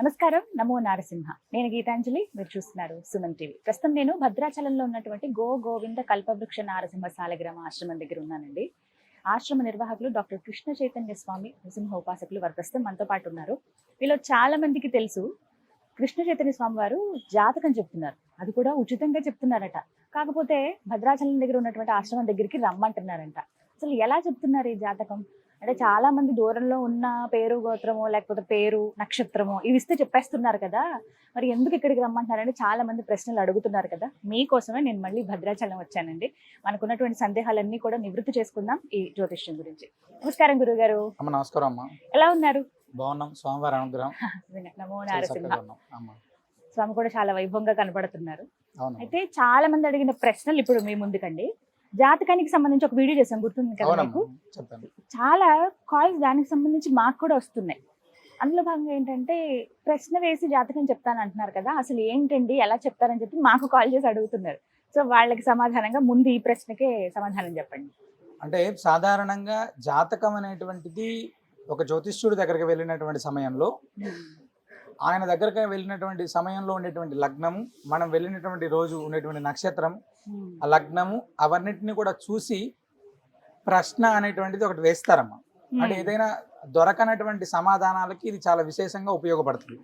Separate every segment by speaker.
Speaker 1: నమస్కారం. నమో నారసింహ. నేను గీతాంజలి. మీరు చూస్తున్నారు సుమన్ టీవీ. ప్రస్తుతం నేను భద్రాచలంలో ఉన్నటువంటి గోవింద కల్పవృక్ష నారసింహ సాలగ్రామ ఆశ్రమం దగ్గర ఉన్నానండి. ఆశ్రమ నిర్వాహకులు డాక్టర్ కృష్ణ చైతన్య స్వామి నృసింహ ఉపాసకులు వారు ప్రస్తుతం మనతో పాటు ఉన్నారు. వీళ్ళు చాలా మందికి తెలుసు, కృష్ణ చైతన్య స్వామి వారు జాతకం చెప్తున్నారు. అది కూడా ఉచితంగా చెప్తున్నారట. కాకపోతే భద్రాచలం దగ్గర ఉన్నటువంటి ఆశ్రమం దగ్గరికి రమ్మంటున్నారంట. అసలు ఎలా చెప్తున్నారు ఈ జాతకం? అంటే చాలా మంది దూరంలో ఉన్న పేరు గోత్రమో లేకపోతే పేరు నక్షత్రమో ఇవి ఇస్తే చెప్పేస్తున్నారు కదా, మరి ఎందుకు ఇక్కడికి రమ్మంటున్నారని చాలా మంది ప్రశ్నలు అడుగుతున్నారు కదా. మీకోసమే నేను మళ్ళీ భద్రాచలం వచ్చానండి. మనకున్నటువంటి సందేహాలన్నీ కూడా నివృత్తి చేసుకుందాం ఈ జ్యోతిష్యం గురించి. నమస్కారం గురుగారు.
Speaker 2: నమస్కారం అమ్మా.
Speaker 1: ఎలా ఉన్నారు?
Speaker 2: బాగున్నాం, స్వామివారి అనుగ్రహం.
Speaker 1: నమో నారసింహ. స్వామి కూడా చాలా వైభవంగా కనపడుతున్నారు. అయితే చాలా మంది అడిగిన ప్రశ్నలు ఇప్పుడు మీ ముందుకండి. జాతకానికి సంబంధించి ఒక వీడియో చేసాం, గుర్తుంది కదా మీకు? చాలా కాల్స్ దానికి సంబంధించి మాకు కూడా వస్తున్నాయి. అందులో భాగంగా ఏంటంటే ప్రశ్న వేసి జాతకం చెప్తాను అంటున్నారు కదా, అసలు ఏంటండి ఎలా చెప్తారని చెప్పి మాకు కాల్ చేసి అడుగుతున్నారు. సో వాళ్ళకి సమాధానంగా ముందు ఈ ప్రశ్నకే సమాధానం చెప్పండి.
Speaker 2: అంటే సాధారణంగా జాతకం అనేటువంటిది ఒక జ్యోతిష్యుడి దగ్గరికి వెళ్ళినటువంటి సమయంలో, ఆయన దగ్గరికి వెళ్ళినటువంటి సమయంలో ఉండేటువంటి లగ్నము, మనం వెళ్ళినటువంటి రోజు ఉండేటువంటి నక్షత్రం, ఆ లగ్నము అవన్నిటిని కూడా చూసి ప్రశ్న అనేటువంటిది ఒకటి వేస్తారమ్మా. అంటే ఏదైనా దొరకనటువంటి సమాధానాలకి ఇది చాలా విశేషంగా ఉపయోగపడుతుంది.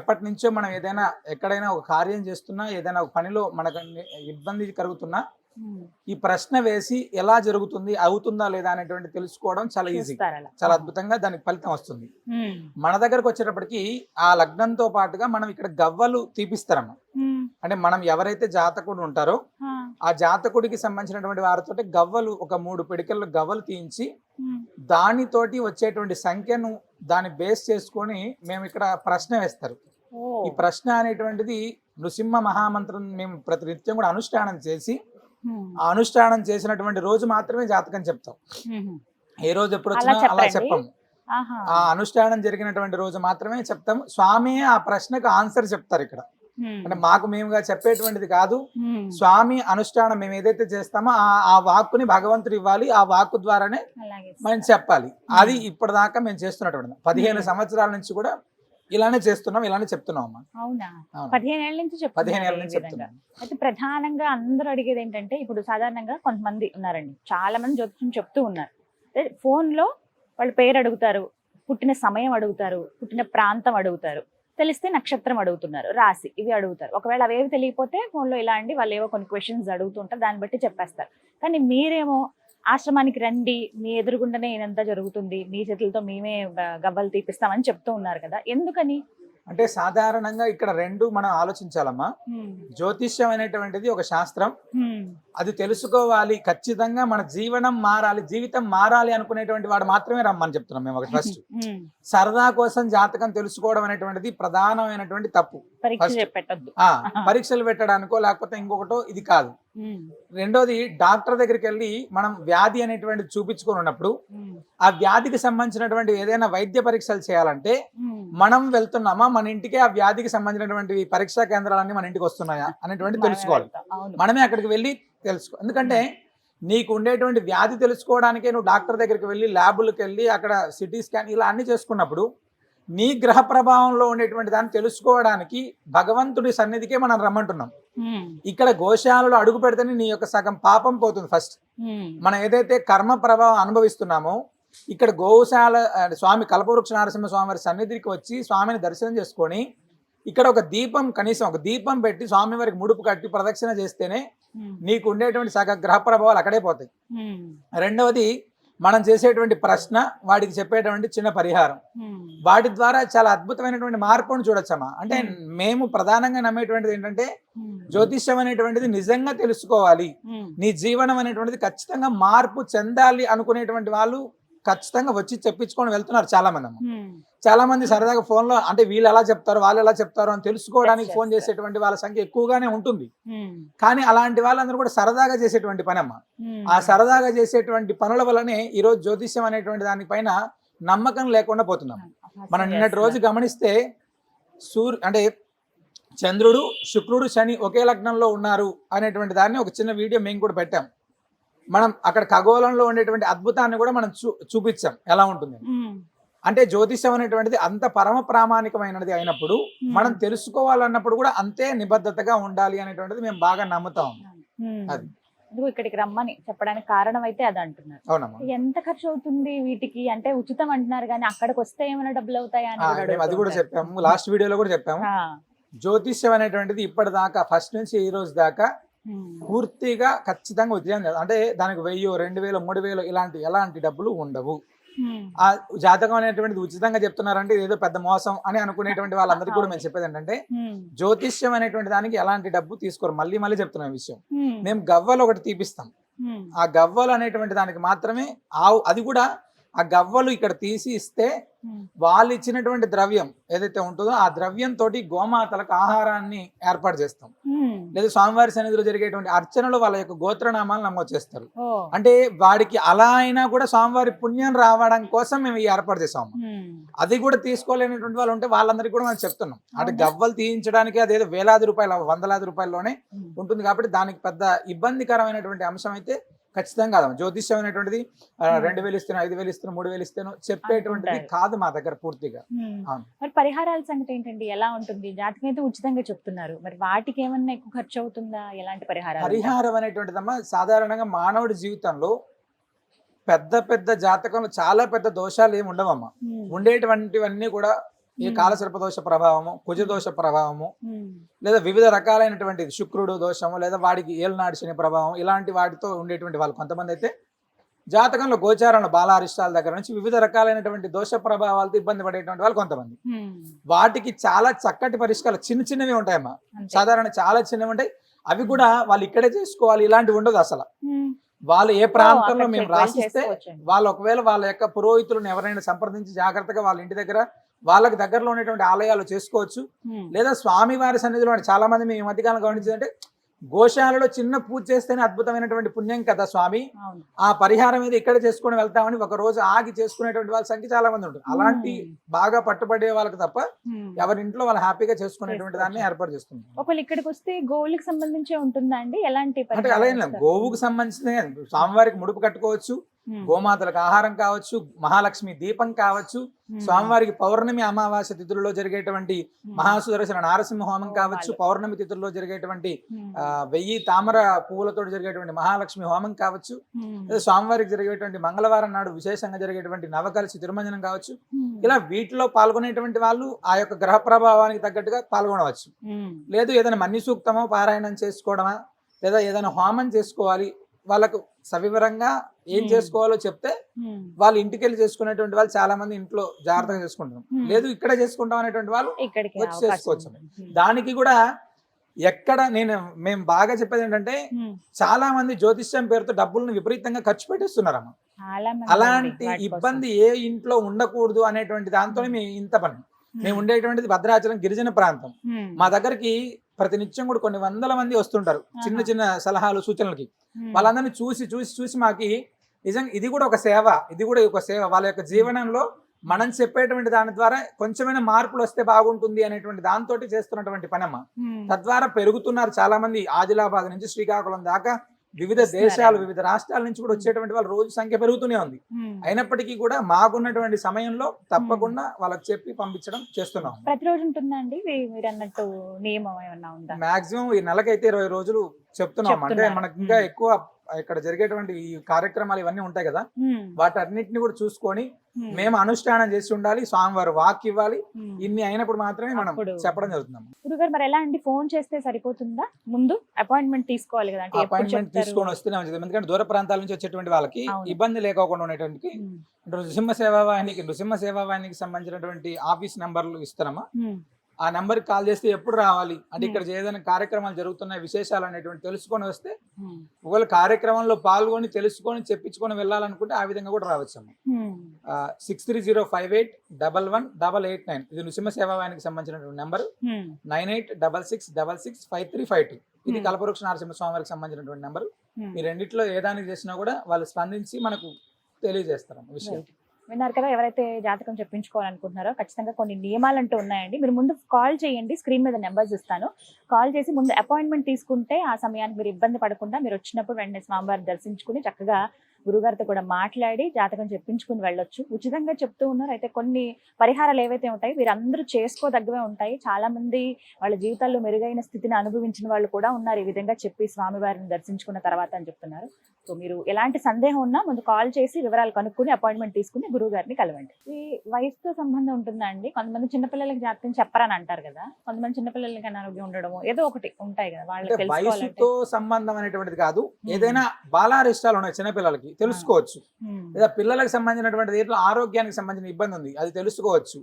Speaker 2: ఎప్పటి నుంచో మనం ఏదైనా ఎక్కడైనా ఒక కార్యం చేస్తున్నా, ఏదైనా ఒక పనిలో మనకు ఇబ్బంది కలుగుతున్నా ఈ ప్రశ్న వేసి ఎలా జరుగుతుంది, అవుతుందా లేదా అనేటువంటి తెలుసుకోవడం చాలా ఈజీ, చాలా అద్భుతంగా దానికి ఫలితం వస్తుంది. మన దగ్గరకు వచ్చేటప్పటికి ఆ లగ్నంతో పాటుగా మనం ఇక్కడ గవ్వలు తీపిస్తారమ్మా. అంటే మనం ఎవరైతే జాతకుడు ఉంటారో ఆ జాతకుడికి సంబంధించినటువంటి వారితో గవ్వలు, ఒక 3 పిడికల్లో గవ్వలు తీయించి దానితోటి వచ్చేటువంటి సంఖ్యను దాన్ని బేస్ చేసుకొని మేము ఇక్కడ ప్రశ్న వేస్తారు. ఈ ప్రశ్న అనేటువంటిది నృసింహ మహామంత్రం మేము ప్రతినిత్యం కూడా అనుష్ఠానం చేసి, ఆ అనుష్ఠానం చేసినటువంటి రోజు మాత్రమే జాతకం చెప్తాం. ఏ రోజు ఎప్పుడు వచ్చినా అలా చెప్పాము. ఆ అనుష్ఠానం జరిగినటువంటి రోజు మాత్రమే చెప్తాము. స్వామి ఆ ప్రశ్నకు ఆన్సర్ చెప్తారు ఇక్కడ. అంటే మాకు మేముగా చెప్పేటువంటిది కాదు, స్వామి అనుష్ఠానం మేము ఏదైతే చేస్తామో ఆ వాక్కుని భగవంతుడు ఇవ్వాలి, ఆ వాక్కు ద్వారానే మనం చెప్పాలి. అది ఇప్పటిదాకా మేము చేస్తున్నటువంటి 15 సంవత్సరాల నుంచి కూడా ఇలానే చేస్తున్నాం, ఇలానే చెప్తున్నాం అమ్మా.
Speaker 1: అవునా? 15 ఏళ్ళ నుంచి చెప్తున్నాం. అయితే ప్రధానంగా అందరూ అడిగేది ఏంటంటే, ఇప్పుడు సాధారణంగా కొంతమంది ఉన్నారండి, చాలా మంది జ్యోతిష్యం చెప్తూ ఉన్నారు. ఫోన్ లో వాళ్ళ పేరు అడుగుతారు, పుట్టిన సమయం అడుగుతారు, పుట్టిన ప్రాంతం అడుగుతారు, తెలిస్తే నక్షత్రం అడుగుతున్నారు, రాశి ఇవి అడుగుతారు. ఒకవేళ అవేవి తెలియకపోతే ఫోన్లో ఇలా అండి వాళ్ళు ఏవో కొన్ని క్వశ్చన్స్ అడుగుతుంటారు, దాన్ని బట్టి చెప్పేస్తారు. కానీ మీరేమో ఆశ్రమానికి రండి, మీ ఎదురుగుండానే ఇదంతా జరుగుతుంది, మీ చేతులతో మేమే గవ్వలు తీపిస్తామని చెప్తూ ఉన్నారు కదా, ఎందుకని?
Speaker 2: అంటే సాధారణంగా ఇక్కడ రెండు మనం ఆలోచించాలమ్మా. జ్యోతిష్యం అనేటువంటిది ఒక శాస్త్రం, అది తెలుసుకోవాలి, ఖచ్చితంగా మన జీవనం మారాలి, జీవితం మారాలి అనుకునేటువంటి వాడు మాత్రమే రమ్మని చెప్తున్నాం మేము. ఒకటి ఫస్ట్ సరదా కోసం జాతకం తెలుసుకోవడం అనేటువంటిది ప్రధానమైనటువంటి తప్పు. పరీక్షలు పెట్టడానికో లేకపోతే ఇంకొకటో ఇది కాదు. రెండోది, డాక్టర్ దగ్గరికి వెళ్ళి మనం వ్యాధి అనేటువంటిది చూపించుకొని ఉన్నప్పుడు ఆ వ్యాధికి సంబంధించినటువంటి ఏదైనా వైద్య పరీక్షలు చేయాలంటే మనం వెళ్తున్నామా, మన ఇంటికి ఆ వ్యాధికి సంబంధించినటువంటి పరీక్షా కేంద్రాలన్నీ మన ఇంటికి వస్తున్నాయా అనేటువంటి తెలుసుకోవాలి. మనమే అక్కడికి వెళ్ళి తెలుసుకో. ఎందుకంటే నీకు ఉండేటువంటి వ్యాధి తెలుసుకోవడానికే నువ్వు డాక్టర్ దగ్గరికి వెళ్ళి ల్యాబులకు వెళ్ళి అక్కడ సిటీ స్కాన్ ఇలా అన్ని చేసుకున్నప్పుడు నీ గ్రహ ప్రభావంలో ఉండేటువంటి దాన్ని తెలుసుకోవడానికి భగవంతుడి సన్నిధికే మనం రమ్మంటున్నాం. ఇక్కడ గోశాలలో అడుగు పెడితేనే నీ యొక్క సగం పాపం పోతుంది. ఫస్ట్ మనం ఏదైతే కర్మ ప్రభావం అనుభవిస్తున్నామో, ఇక్కడ గోశాల స్వామి కల్పవృక్ష నరసింహ స్వామి వారి సన్నిధికి వచ్చి స్వామిని దర్శనం చేసుకొని ఇక్కడ ఒక దీపం, కనీసం ఒక దీపం పెట్టి స్వామి వారికి ముడుపు కట్టి ప్రదక్షిణ చేస్తేనే నీకు ఉండేటువంటి సగ గ్రహ ప్రభావాలు అక్కడే పోతాయి. రెండవది, మనం చేసేటువంటి ప్రశ్న, వాడికి చెప్పేటువంటి చిన్న పరిహారం, వాటి ద్వారా చాలా అద్భుతమైనటువంటి మార్పును చూడొచ్చమ్మా. అంటే మేము ప్రధానంగా నమ్మేటువంటిది ఏంటంటే జ్యోతిష్యం అనేటువంటిది నిజంగా తెలుసుకోవాలి, నీ జీవనం అనేటువంటిది ఖచ్చితంగా మార్పు చెందాలి అనుకునేటువంటి వాళ్ళు ఖచ్చితంగా వచ్చి చెప్పించుకొని వెళ్తున్నారు చాలా మంది అమ్మ. చాలా మంది సరదాగా ఫోన్ లో అంటే వీళ్ళు ఎలా చెప్తారు, వాళ్ళు ఎలా చెప్తారు అని తెలుసుకోవడానికి ఫోన్ చేసేటువంటి వాళ్ళ సంఖ్య ఎక్కువగానే ఉంటుంది. కానీ అలాంటి వాళ్ళందరూ కూడా సరదాగా చేసేటువంటి పని అమ్మ. ఆ సరదాగా చేసేటువంటి పనుల వల్లనే ఈ రోజు జ్యోతిష్యం అనేటువంటి దానిపైన నమ్మకం లేకుండా పోతున్నాం. మనం నిన్నటి రోజు గమనిస్తే అంటే చంద్రుడు, శుక్రుడు, శని ఒకే లగ్నంలో ఉన్నారు అనేటువంటి దాన్ని ఒక చిన్న వీడియో మేము కూడా పెట్టాం. మనం అక్కడ ఖగోళంలో ఉండేటువంటి అద్భుతాన్ని కూడా మనం చూపించాం ఎలా ఉంటుంది. అంటే జ్యోతిష్యం అనేటువంటిది అంత పరమ ప్రామాణికమైనది అయినప్పుడు మనం తెలుసుకోవాలన్నప్పుడు కూడా అంతే నిబద్ధతగా ఉండాలి అనేటువంటిది మేము బాగా నమ్ముతాం. అది
Speaker 1: ఇదిగో ఇక్కడికి రమ్మని చెప్పడానికి కారణం అయితే అది అంటున్నారు.
Speaker 2: అవునమ్మా.
Speaker 1: ఎంత ఖర్చు అవుతుంది వీటికి అంటే ఉచితం అంటున్నారు కానీ అక్కడికి వస్తే ఏమైనా డబ్బులు అవుతాయా అని కూడా
Speaker 2: మేము అది కూడా
Speaker 1: అడుగుతూ
Speaker 2: చెప్పాము, లాస్ట్ వీడియోలో కూడా చెప్పాము.
Speaker 1: ఉంటారు.
Speaker 2: జ్యోతిష్యం అనేటువంటిది ఇప్పటిదాకా ఫస్ట్ నుంచి ఈ రోజు దాకా పూర్తిగా ఖచ్చితంగా ఉద్యోగం లేదు. అంటే దానికి 1000, 2000, 3000 ఇలాంటి ఎలాంటి డబ్బులు ఉండవు. ఆ జాతకం అనేటువంటిది ఉచితంగా చెప్తున్నారంటే ఏదో పెద్ద మోసం అని అనుకునేటువంటి వాళ్ళందరికీ కూడా మేము చెప్పేది ఏంటంటే జ్యోతిష్యం అనేటువంటి దానికి ఎలాంటి డబ్బు తీసుకోరు. మళ్ళీ మళ్ళీ చెప్తున్న విషయం, మేము గవ్వలు ఒకటి తీపిస్తాం. ఆ గవ్వలు అనేటువంటి దానికి మాత్రమే అది కూడా ఆ గవ్వలు ఇక్కడ తీసి ఇస్తే వాళ్ళు ఇచ్చినటువంటి ద్రవ్యం ఏదైతే ఉంటుందో ఆ ద్రవ్యం తోటి గోమాతలకు ఆహారాన్ని ఏర్పాటు చేస్తాం. లేదా స్వామివారి సన్నిధిలో జరిగేటువంటి అర్చనలో వాళ్ళ యొక్క గోత్రనామాలు నమోదు చేస్తారు. అంటే వాడికి అలా అయినా కూడా స్వామివారి పుణ్యం రావడం కోసం మేము ఈ ఏర్పాటు చేసాము. అది కూడా తీసుకోలేనటువంటి వాళ్ళు ఉంటే వాళ్ళందరికీ కూడా మనం చెప్తున్నాం. అంటే గవ్వలు తీయించడానికి అదేదో వేలాది రూపాయలు, వందలాది రూపాయల్లోనే ఉంటుంది. కాబట్టి దానికి పెద్ద ఇబ్బందికరమైనటువంటి అంశం అయితే ఖచ్చితంగా కాదు. జ్యోతిష్యం అనేటువంటిది 2000 ఇస్తాను, 5000 ఇస్తాను, 3000 ఇస్తాను చెప్పేటువంటిది కాదు మా దగ్గర పూర్తిగా.
Speaker 1: మరి పరిహారాల సంగతి ఏంటండి, ఎలా ఉంటుంది? జాతకం అయితే ఉచితంగా చెప్తున్నారు, మరి వాటికి ఏమన్నా ఎక్కువ ఖర్చు అవుతుందా? ఎలాంటి
Speaker 2: పరిహారం అనేటువంటిదమ్మా సాధారణంగా మానవుడి జీవితంలో పెద్ద పెద్ద జాతకంలో చాలా పెద్ద దోషాలు ఏమి ఉండవమ్మా. ఉండేటువంటివన్నీ కూడా ఈ కాలసర్ప దోష ప్రభావము, కుజ దోష ప్రభావము, లేదా వివిధ రకాలైనటువంటి శుక్రుడు దోషము, లేదా వాడికి ఏలనాడు శని ప్రభావం, ఇలాంటి వాటితో ఉండేటువంటి వాళ్ళు కొంతమంది అయితే జాతకంలో గోచారంలో బాలారిష్టాల దగ్గర నుంచి వివిధ రకాలైనటువంటి దోష ప్రభావాలతో ఇబ్బంది పడేటువంటి వాళ్ళు కొంతమంది. వాటికి చాలా చక్కటి పరిష్కారాలు చిన్న చిన్నవి ఉంటాయమ్మా. సాధారణ చాలా చిన్నవి ఉంటాయి. అవి కూడా వాళ్ళు ఇక్కడే చేసుకోవాలి ఇలాంటివి ఉండదు అసలు. వాళ్ళు ఏ ప్రాంతంలో మేము రాసిస్తే వాళ్ళు ఒకవేళ వాళ్ళ యొక్క పురోహితులను ఎవరైనా సంప్రదించి జాగ్రత్తగా వాళ్ళ ఇంటి దగ్గర వాళ్ళకి దగ్గరలో ఉన్నటువంటి ఆలయాలు చేసుకోవచ్చు. లేదా స్వామివారి సన్నిధిలో చాలా మంది మేము ఈ మధ్యకాలం గమనించిందంటే గోశాలలో చిన్న పూజ చేస్తేనే అద్భుతమైనటువంటి పుణ్యం కదా స్వామి, ఆ పరిహారం మీద ఇక్కడ చేసుకుని వెళ్తామని ఒక రోజు ఆగి చేసుకునేటువంటి వాళ్ళ సంఖ్య చాలా మంది ఉంటుంది. అలాంటి బాగా పట్టుబడే వాళ్ళకి తప్ప ఎవరింట్లో వాళ్ళు హ్యాపీగా చేసుకునేటువంటి దాన్ని ఏర్పాటు చేస్తుంది.
Speaker 1: ఒకవేళ ఇక్కడికి వస్తే గోవులకు సంబంధించే ఉంటుందా అండి? ఎలాంటి
Speaker 2: అంటే అలా గోవుకు సంబంధించిన స్వామివారికి ముడుపు కట్టుకోవచ్చు, గోమాతలకు ఆహారం కావచ్చు, మహాలక్ష్మి దీపం కావచ్చు, స్వామివారికి పౌర్ణమి అమావాస్య తిథుల్లో జరిగేటువంటి మహాసుదర్శన నారసింహ హోమం కావచ్చు, పౌర్ణమి తిథుల్లో జరిగేటువంటి 1000 తామర పువ్వులతో జరిగేటువంటి మహాలక్ష్మి హోమం కావచ్చు, స్వామివారికి జరిగేటువంటి మంగళవారం నాడు విశేషంగా జరిగేటువంటి నవకలసి తిరుమంజనం కావచ్చు. ఇలా వీటిలో పాల్గొనేటువంటి వాళ్ళు ఆ యొక్క గ్రహ ప్రభావానికి తగ్గట్టుగా పాల్గొనవచ్చు. లేదు ఏదైనా మన్ని సూక్తమో పారాయణం చేసుకోవడమా, లేదా ఏదైనా హోమం చేసుకోవాలి, వాళ్ళకు సవివరంగా ఏం చేసుకోవాలో చెప్తే వాళ్ళు ఇంటికి వెళ్ళి చేసుకునేటువంటి వాళ్ళు చాలా మంది ఇంట్లో జాగ్రత్తగా చేసుకుంటారు. లేదు ఇక్కడ చేసుకుంటాం అనేటువంటి వాళ్ళు వచ్చి చేసుకోవచ్చు. దానికి కూడా ఎక్కడ మేము బాగా చెప్పేది ఏంటంటే చాలా మంది జ్యోతిష్యం పేరుతో డబ్బులను విపరీతంగా ఖర్చు పెట్టేస్తున్నారమ్మా. అలాంటి ఇబ్బంది ఏ ఇంట్లో ఉండకూడదు అనేటువంటి దాంతోనే మేము ఇంత పని. మేము ఉండేటువంటిది భద్రాచలం గిరిజన ప్రాంతం. మా దగ్గరికి ప్రతినిత్యం కూడా కొన్ని వందల మంది వస్తుంటారు చిన్న చిన్న సలహాలు సూచనలకి. వాళ్ళందరినీ చూసి చూసి చూసి మాకి నిజంగా ఇది కూడా ఒక సేవ, ఇది కూడా ఒక సేవ. వాళ్ళ యొక్క జీవనంలో మనం చెప్పేటువంటి దాని ద్వారా కొంచెమైనా మార్పులు వస్తే బాగుంటుంది అనేటువంటి దాంతో చేస్తున్నటువంటి పని అమ్మ. తద్వారా పెరుగుతున్నారు చాలా మంది. ఆదిలాబాద్ నుంచి శ్రీకాకుళం దాకా వివిధ దేశాలు, వివిధ రాష్ట్రాల నుంచి కూడా వచ్చేటువంటి వాళ్ళ రోజు సంఖ్య పెరుగుతూనే ఉంది. అయినప్పటికీ కూడా మాకున్నటువంటి సమయంలో తప్పకుండా వాళ్ళకి చెప్పి పంపించడం చేస్తున్నాం.
Speaker 1: ప్రతిరోజు ఉంటుందండి మీరు అన్నట్టు నియమం ఏమన్నా ఉందా?
Speaker 2: మాక్సిమం ఈ నెలకైతే 20 రోజులు చెప్తున్నాం. అంటే మనకి ఇంకా ఎక్కువ ఇక్కడ జరిగేటువంటి ఈ కార్యక్రమాలు ఇవన్నీ ఉంటాయి కదా, వాటన్నిటిని కూడా చూసుకొని మేము అనుష్ఠానం చేసి ఉండాలి. స్వామివారు వాక్ ఇవ్వాలి. ఇన్ని అయినప్పుడు మాత్రమే మనం చెప్పడం జరుగుతుంది.
Speaker 1: గురుగారు మరి ఎలా అండి, ఫోన్ చేస్తే సరిపోతుందా? ముందు అపాయింట్మెంట్ తీసుకోవాలి కదా?
Speaker 2: అపాయింట్మెంట్ తీసుకొని వస్తేనే మంచిది. ఎందుకంటే దూర ప్రాంతాల నుంచి వచ్చేటువంటి వాళ్ళకి ఇబ్బంది లేకోకుండా ఉండేటువంటి నృసింహ సేవా వాహినికి సంబంధించినటువంటి ఆఫీస్ నెంబర్లు ఇస్తారమ్మా. ఆ నెంబర్కి కాల్ చేస్తే ఎప్పుడు రావాలి అంటే ఇక్కడ ఏదైనా కార్యక్రమాలు జరుగుతున్నాయి విశేషాలు అనేటువంటి తెలుసుకొని వస్తే ఒకవేళ కార్యక్రమంలో పాల్గొని తెలుసుకొని చెప్పించుకొని వెళ్ళాలనుకుంటే ఆ విధంగా కూడా రావచ్చు. 6305811189 ఇది నృసింహ సేవావానికి సంబంధించినటువంటి నెంబర్. 9866665352 ఇది కల్పవృక్ష నరసింహ వారికి సంబంధించినటువంటి నెంబర్. ఈ రెండిట్లో ఏ దానికి చేసినా కూడా వాళ్ళు స్పందించి మనకు తెలియజేస్తారు విషయం.
Speaker 1: విన్నారు కదా, ఎవరైతే జాతకం చెప్పించుకోవాలనుకుంటున్నారో ఖచ్చితంగా కొన్ని నియమాలు అంటూ ఉన్నాయండి. మీరు ముందు కాల్ చేయండి, స్క్రీన్ మీద నెంబర్స్ ఇస్తాను. కాల్ చేసి ముందు అపాయింట్మెంట్ తీసుకుంటే ఆ సమయానికి మీరు ఇబ్బంది పడకుండా మీరు వచ్చినప్పుడు వెంటనే స్వామివారిని దర్శించుకుని చక్కగా గురుగారితో కూడా మాట్లాడి జాతకం చెప్పించుకుని వెళ్ళొచ్చు. ఉచితంగా చెప్తూ ఉన్నారు. అయితే కొన్ని పరిహారాలు ఏవైతే ఉంటాయి వీరందరూ చేసుకోదగ్గవే ఉంటాయి. చాలా మంది వాళ్ళ జీవితాల్లో మెరుగైన స్థితిని అనుభవించిన వాళ్ళు కూడా ఉన్నారు, ఈ విధంగా చెప్పి స్వామివారిని దర్శించుకున్న తర్వాత అని చెప్తున్నారు. సో మీరు ఎలాంటి సందేహం ఉన్నా ముందు కాల్ చేసి వివరాలు కనుక్కుని అపాయింట్మెంట్ తీసుకుని గురువు గారిని కలవండి. ఈ వయసుతో సంబంధం ఉంటుందా అండి? కొంతమంది చిన్నపిల్లలకి జాతకం చెప్పరని అంటారు కదా, కొంతమంది చిన్నపిల్లలకి అనారోగ్యం ఉండడము ఏదో ఒకటి ఉంటాయి కదా, వాళ్ళకి తెలుసుకోవాలంటే.
Speaker 2: వయసుతో సంబంధం అనేటువంటిది కాదు, ఏదైనా బాలారిష్టాలు ఉన్నాయి చిన్నపిల్లలకి తెలుసుకోవచ్చు, లేదా పిల్లలకు సంబంధించినటువంటి ఏదో ఆరోగ్యానికి సంబంధించిన ఇబ్బంది ఉంది అది తెలుసుకోవచ్చు.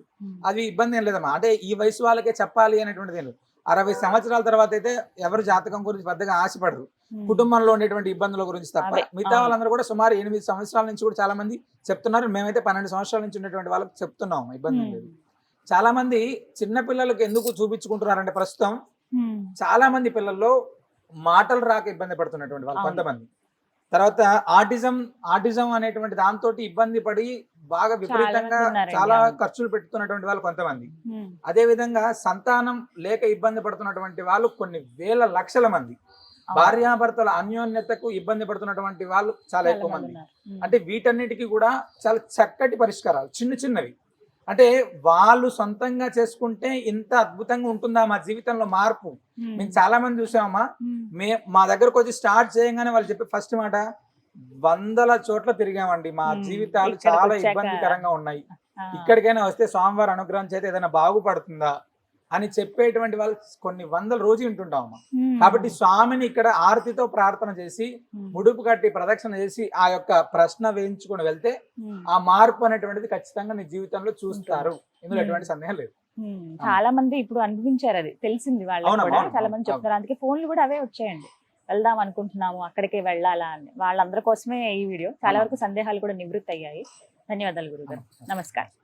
Speaker 2: అది ఇబ్బంది ఏం లేదమ్మా. అంటే ఈ వయసు వాళ్ళకే చెప్పాలి అనేటువంటిది ఏం లేదు. 60 సంవత్సరాల తర్వాత అయితే ఎవరు జాతకం గురించి పెద్దగా ఆశపడరు, కుటుంబంలో ఉండేటువంటి ఇబ్బందుల గురించి తప్ప. మిగతా వాళ్ళందరూ కూడా సుమారు 8 సంవత్సరాల నుంచి కూడా చాలా మంది చెప్తున్నారు. మేమైతే 12 సంవత్సరాల నుంచి ఉన్నటువంటి వాళ్ళకి చెప్తున్నాం, ఇబ్బంది లేదు. చాలా మంది చిన్న పిల్లలకు ఎందుకు చూపించుకుంటున్నారంటే ప్రస్తుతం చాలా మంది పిల్లల్లో మాటలు రాక ఇబ్బంది పడుతున్నటువంటి వాళ్ళు కొంతమంది, తర్వాత ఆటిజం అనేటువంటి దాంతో ఇబ్బంది పడి బాగా విపరీతంగా చాలా ఖర్చులు పెడుతున్నటువంటి వాళ్ళు కొంతమంది, అదే విధంగా సంతానం లేక ఇబ్బంది పడుతున్నటువంటి వాళ్ళు కొన్ని వేల లక్షల మంది, భార్యాభర్తల అన్యోన్యతకు ఇబ్బంది పడుతున్నటువంటి వాళ్ళు చాలా ఎక్కువ మంది. అంటే వీటన్నిటికీ కూడా చాలా చక్కటి పరిష్కారాలు చిన్నవి. అంటే వాళ్ళు సొంతంగా చేసుకుంటే ఇంత అద్భుతంగా ఉంటుందా మా జీవితంలో మార్పు? మేము చాలా మంది చూసామమ్మా, మా దగ్గరకు వచ్చి స్టార్ట్ చేయగానే వాళ్ళు చెప్పే ఫస్ట్ మాట, 100 చోట్ల తిరిగామండి, మా జీవితాలు చాలా ఇబ్బందికరంగా ఉన్నాయి, ఇక్కడికైనా వస్తే స్వామివారి అనుగ్రహం చేత ఏదైనా బాగుపడుతుందా అని చెప్పేటువంటి వాళ్ళు కొన్ని 100 రోజులు ఉంటుంటామమ్మా. కాబట్టి స్వామిని ఇక్కడ ఆరతితో ప్రార్థన చేసి ముడుపు కట్టి ప్రదక్షిణ చేసి ఆ యొక్క ప్రశ్న వేయించుకొని వెళ్తే ఆ మార్పు అనేటువంటిది ఖచ్చితంగా నీ జీవితంలో చూస్తారు, ఇందులో ఎటువంటి సందేహం లేదు.
Speaker 1: చాలా మంది ఇప్పుడు అనుభవించారు, అది తెలిసింది వాళ్ళకి కూడా. చాలా మంది చెప్తున్నారు, అందుకే ఫోన్లు కూడా అవే వచ్చాయండి, వెళ్దాం అనుకుంటున్నాము అక్కడికే వెళ్ళాలా అని. వాళ్ళందరి కోసమే ఈ వీడియో. చాలా వరకు సందేహాలు కూడా నివృత్తి అయ్యాయి. ధన్యవాదాలు గురుగారు, నమస్కారం.